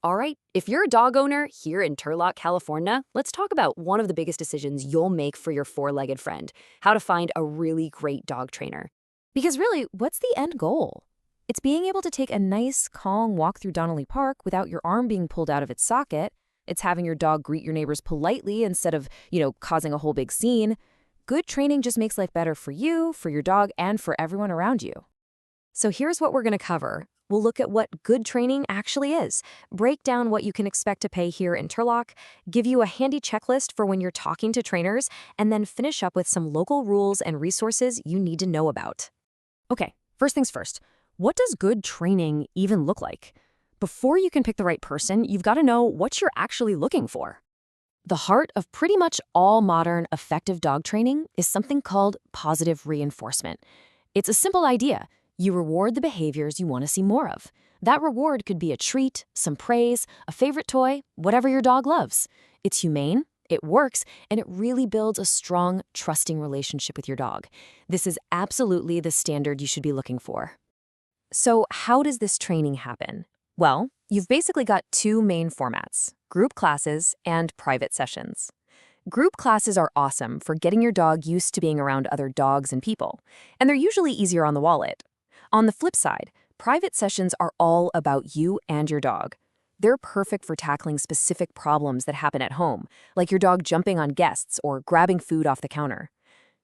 All right, if you're a dog owner here in Turlock, California, let's talk about one of the biggest decisions you'll make for your four-legged friend, how to find a really great dog trainer. Because really, what's the end goal? It's being able to take a nice, calm walk through Donnelly Park without your arm being pulled out of its socket. It's having your dog greet your neighbors politely instead of, causing a whole big scene. Good training just makes life better for you, for your dog, and for everyone around you. So here's what we're going to cover. We'll look at what good training actually is, break down what you can expect to pay here in Turlock, give you a handy checklist for when you're talking to trainers, and then finish up with some local rules and resources you need to know about. Okay, first things first. What does good training even look like? Before you can pick the right person, you've got to know what you're actually looking for. The heart of pretty much all modern, effective dog training is something called positive reinforcement. It's a simple idea. You reward the behaviors you want to see more of. That reward could be a treat, some praise, a favorite toy, whatever your dog loves. It's humane, it works, and it really builds a strong, trusting relationship with your dog. This is absolutely the standard you should be looking for. So how does this training happen? Well, you've basically got two main formats: group classes and private sessions. Group classes are awesome for getting your dog used to being around other dogs and people, and they're usually easier on the wallet. On the flip side, private sessions are all about you and your dog. They're perfect for tackling specific problems that happen at home, like your dog jumping on guests or grabbing food off the counter.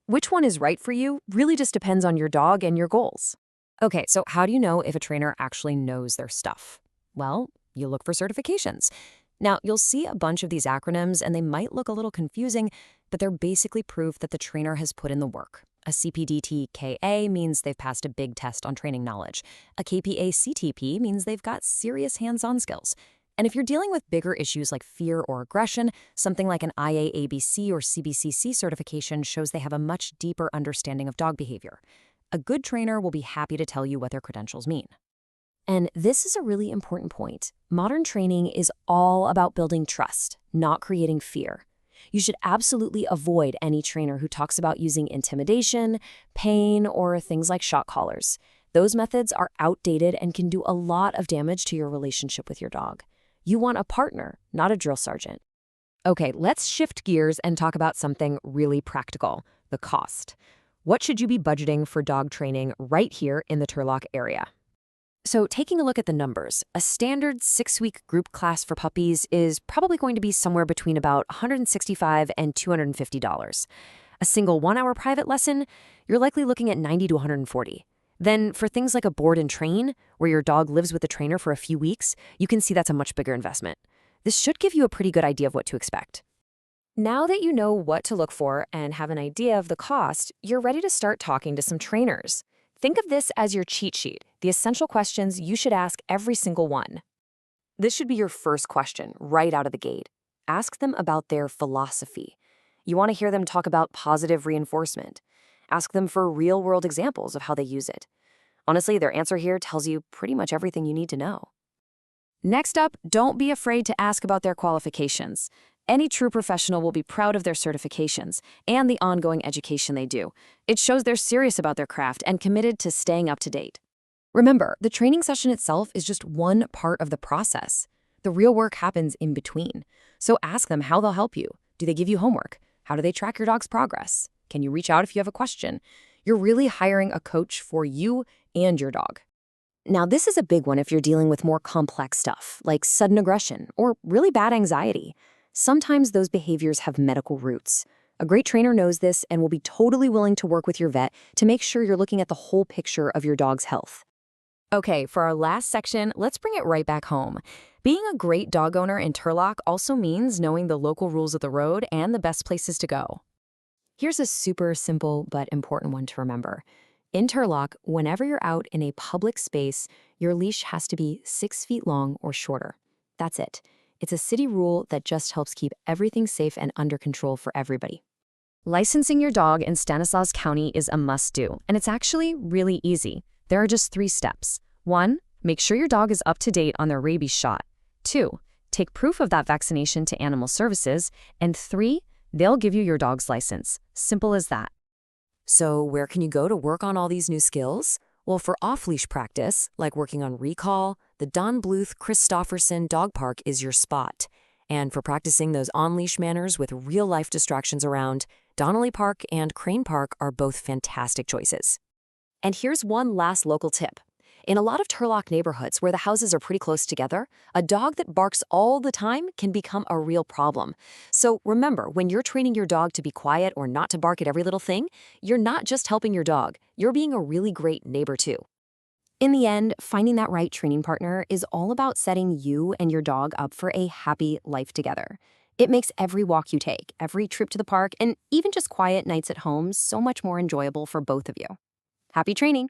Which one is right for you really just depends on your dog and your goals. Okay, so how do you know if a trainer actually knows their stuff? Well, you look for certifications. Now, you'll see a bunch of these acronyms, and they might look a little confusing, but they're basically proof that the trainer has put in the work. A CPDT-KA means they've passed a big test on training knowledge. A KPA-CTP means they've got serious hands-on skills. And if you're dealing with bigger issues like fear or aggression, something like an IAABC or CBCC certification shows they have a much deeper understanding of dog behavior. A good trainer will be happy to tell you what their credentials mean. And this is a really important point. Modern training is all about building trust, not creating fear. You should absolutely avoid any trainer who talks about using intimidation, pain, or things like shock collars. Those methods are outdated and can do a lot of damage to your relationship with your dog. You want a partner, not a drill sergeant. Okay, let's shift gears and talk about something really practical: the cost. What should you be budgeting for dog training right here in the Turlock area? So taking a look at the numbers, a standard 6-week group class for puppies is probably going to be somewhere between about $165 and $250. A single 1-hour private lesson, you're likely looking at $90 to $140. Then for things like a board and train, where your dog lives with the trainer for a few weeks, you can see that's a much bigger investment. This should give you a pretty good idea of what to expect. Now that you know what to look for and have an idea of the cost, you're ready to start talking to some trainers. Think of this as your cheat sheet, the essential questions you should ask every single one. This should be your first question right out of the gate. Ask them about their philosophy. You want to hear them talk about positive reinforcement. Ask them for real-world examples of how they use it. Honestly, their answer here tells you pretty much everything you need to know. Next up, don't be afraid to ask about their qualifications. Any true professional will be proud of their certifications and the ongoing education they do. It shows they're serious about their craft and committed to staying up to date. Remember, the training session itself is just one part of the process. The real work happens in between. So ask them how they'll help you. Do they give you homework? How do they track your dog's progress? Can you reach out if you have a question? You're really hiring a coach for you and your dog. Now, this is a big one if you're dealing with more complex stuff, like sudden aggression or really bad anxiety. Sometimes those behaviors have medical roots. A great trainer knows this and will be totally willing to work with your vet to make sure you're looking at the whole picture of your dog's health. Okay, for our last section, let's bring it right back home. Being a great dog owner in Turlock also means knowing the local rules of the road and the best places to go. Here's a super simple but important one to remember. In Turlock, whenever you're out in a public space, your leash has to be 6 feet long or shorter. That's it. It's a city rule that just helps keep everything safe and under control for everybody. Licensing your dog in Stanislaus County is a must-do, and it's actually really easy. There are just 3 steps. 1, make sure your dog is up to date on their rabies shot. 2, take proof of that vaccination to Animal Services. And 3, they'll give you your dog's license. Simple as that. So where can you go to work on all these new skills? Well, for off-leash practice, like working on recall, the the Don Bluth Christofferson Dog Park is your spot. And for practicing those on-leash manners with real-life distractions around, Donnelly Park and Crane Park are both fantastic choices. And here's one last local tip. In a lot of Turlock neighborhoods where the houses are pretty close together, a dog that barks all the time can become a real problem. So remember, when you're training your dog to be quiet or not to bark at every little thing, you're not just helping your dog, you're being a really great neighbor too. In the end, finding that right training partner is all about setting you and your dog up for a happy life together. It makes every walk you take, every trip to the park, and even just quiet nights at home so much more enjoyable for both of you. Happy training!